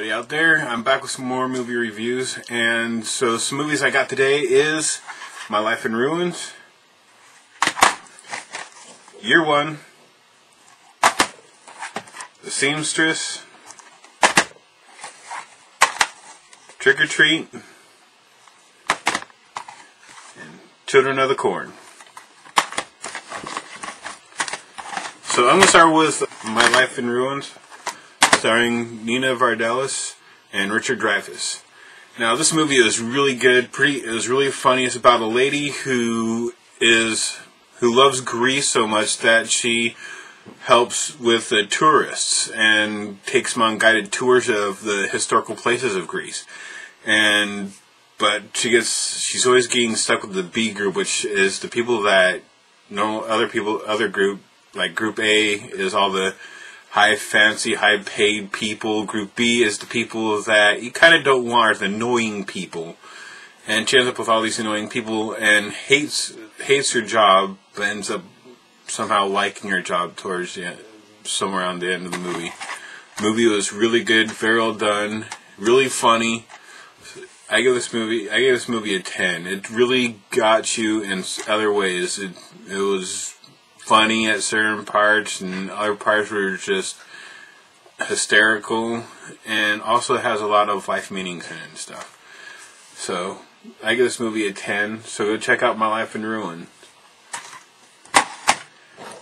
everybody out there. I'm back with some more movie reviews, and so some movies I got today is My Life in Ruins, Year One, The Seamstress, Trick or Treat, and Children of the Corn. So I'm going to start with My Life in Ruins, starring Nina Vardalos and Richard Dreyfuss. Now, this movie is really good. It was really funny. It's about a lady who loves Greece so much that she helps with the tourists and takes them on guided tours of the historical places of Greece. But she's always getting stuck with the B group, which is the people that know other group. Like Group A is all the high fancy, high paid people. Group B is the people that you kind of don't want, the annoying people. And she ends up with all these annoying people and hates her job, but ends up somehow liking her job towards somewhere around the end of the movie. The movie was really good, very well done, really funny. I give this movie a 10. It really got you in other ways. It was funny at certain parts, and other parts were just hysterical, and also has a lot of life meanings in it and stuff. So I give this movie a 10. So go check out My Life in Ruins.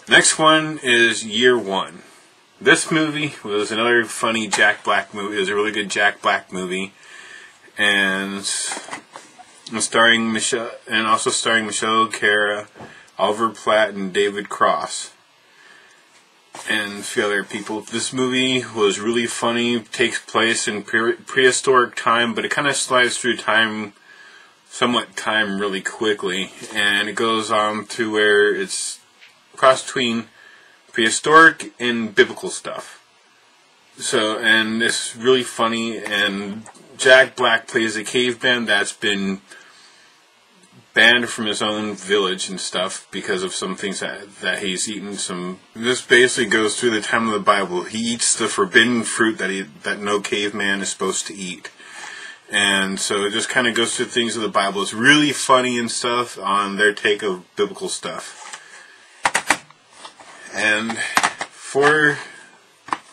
Next one is Year One. This movie was another funny Jack Black movie. It was a really good Jack Black movie, and starring Michelle Cara, Oliver Platt, and David Cross, and a few other people. This movie was really funny. It takes place in prehistoric time, but it kind of slides through time really quickly, and it goes on to where it's cross between prehistoric and biblical stuff. So, and it's really funny, and Jack Black plays a caveman that's been banned from his own village and stuff because of some things that he's eaten. This basically goes through the time of the Bible. He eats the forbidden fruit that no caveman is supposed to eat. And so it just kind of goes through things of the Bible. It's really funny and stuff on their take of biblical stuff. And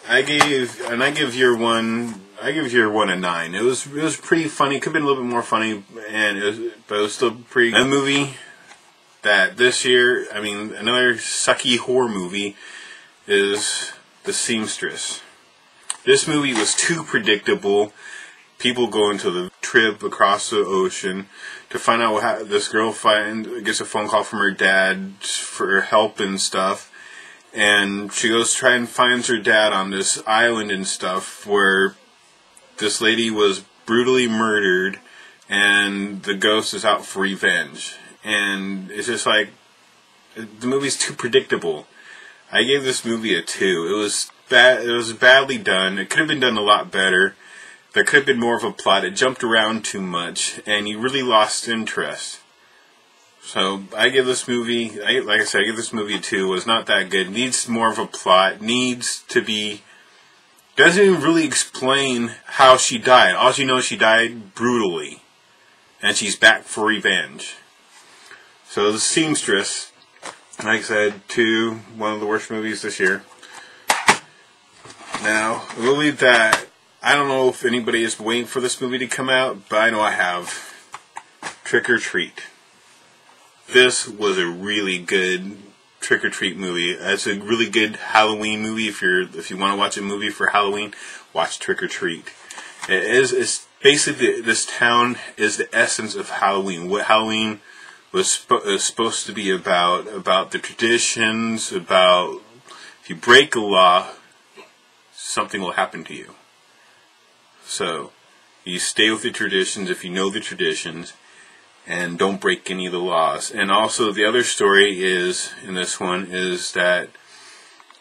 I give Year One a 9. It was pretty funny. It could have been a little bit more funny, but it was still pretty good. A movie that this year, another sucky horror movie, is The Seamstress. This movie was too predictable. People go into the trip across the ocean to find out what this girl gets a phone call from her dad for help and stuff. And she goes to try and finds her dad on this island and stuff where this lady was brutally murdered, and the ghost is out for revenge. And it's just like, the movie's too predictable. I gave this movie a 2. It was badly done. It could have been done a lot better. There could have been more of a plot. It jumped around too much, and you really lost interest. So I give this movie, like I said, I give this movie a 2. It was not that good. It needs more of a plot. Doesn't even really explain how she died. All she knows, she died brutally, and she's back for revenge. So The Seamstress, like I said, one of the worst movies this year. Now, a movie that I don't know if anybody is waiting for this movie to come out, but I know I have. Trick or Treat. This was a really good Trick or Treat movie. It's a really good Halloween movie. If you want to watch a movie for Halloween, watch Trick or Treat. It's basically, this town is the essence of Halloween. What Halloween was supposed to be about the traditions, about if you break a law, something will happen to you. So you stay with the traditions if you know the traditions, and don't break any of the laws. And also, the other story in this one is that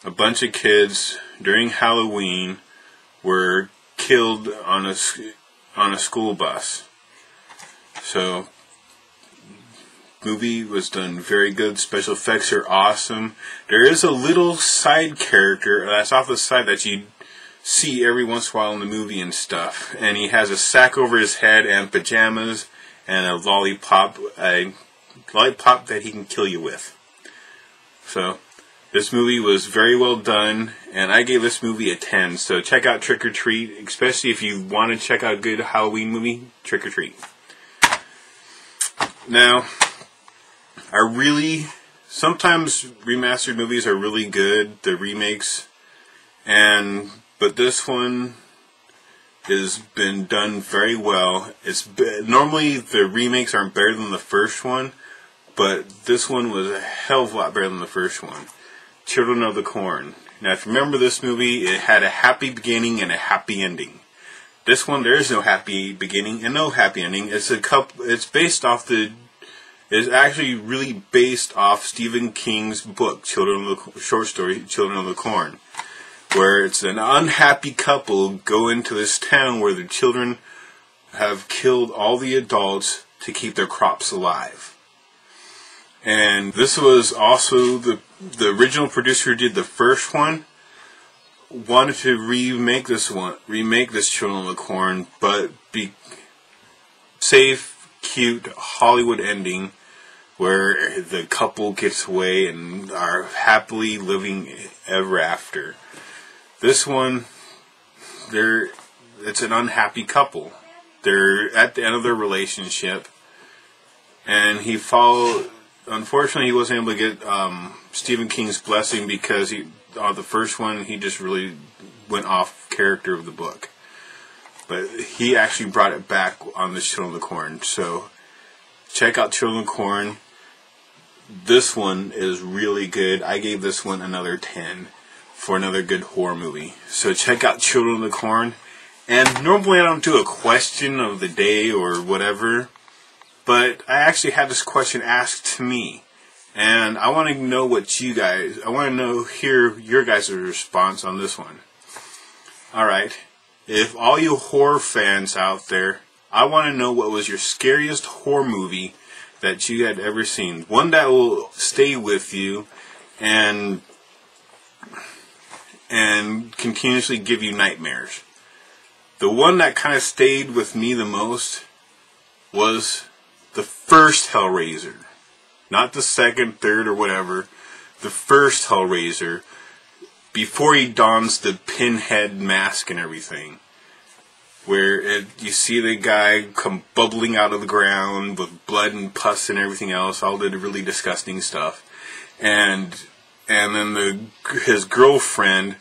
a bunch of kids during Halloween were killed on a school bus. So, movie was done very good. Special effects are awesome. There is a little side character that's off the side that you see every once in a while in the movie and stuff. And he has a sack over his head and pajamas and a lollipop that he can kill you with. So this movie was very well done, and I gave this movie a 10. So check out Trick or Treat, especially if you want to check out a good Halloween movie, Trick or Treat. Now, sometimes remastered movies are really good, the remakes, but this one has been done very well. Normally the remakes aren't better than the first one, but this one was a hell of a lot better than the first one. Children of the Corn. Now, if you remember this movie, it had a happy beginning and a happy ending. This one, there is no happy beginning and no happy ending. It's actually really based off Stephen King's book, short story, Children of the Corn, where it's an unhappy couple go into this town where the children have killed all the adults to keep their crops alive. And this was also the original producer who did the first one wanted to remake this Children of the Corn, but safe, cute Hollywood ending where the couple gets away and are happily living ever after. This one, it's an unhappy couple. They're at the end of their relationship, and unfortunately, he wasn't able to get Stephen King's blessing because the first one, he just really went off character of the book. But he actually brought it back on this Children of the Corn. So check out Children of the Corn. This one is really good. I gave this one another 10 for another good horror movie. So check out Children of the Corn. And normally I don't do a question of the day or whatever, but I actually had this question asked to me. And I want to know hear your guys' response on this one. Alright, if all you horror fans out there, I want to know what was your scariest horror movie that you had ever seen. One that will stay with you and continuously give you nightmares. The one that kind of stayed with me the most was the first Hellraiser. Not the second, third, or whatever. The first Hellraiser. Before he dons the pinhead mask and everything. Where you see the guy come bubbling out of the ground with blood and pus and everything else. All the really disgusting stuff. And then his girlfriend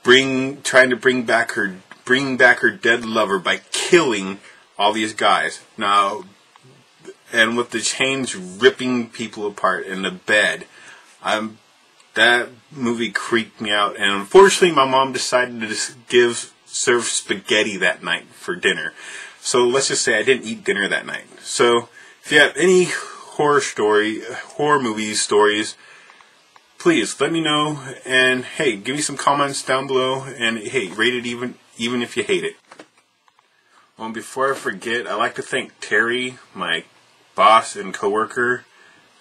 trying to bring back her dead lover by killing all these guys. Now, and with the chains ripping people apart in the bed, that movie creeped me out. And unfortunately, my mom decided to serve spaghetti that night for dinner. So let's just say I didn't eat dinner that night. So if you have any horror movie stories, please let me know. And hey, give me some comments down below. And hey, rate it even if you hate it. Well, before I forget, I'd like to thank Terry, my boss and coworker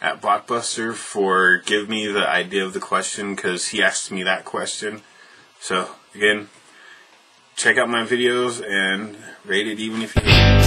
at Blockbuster, for giving me the idea of the question, because he asked me that question. So again, check out my videos and rate it even if you hate it.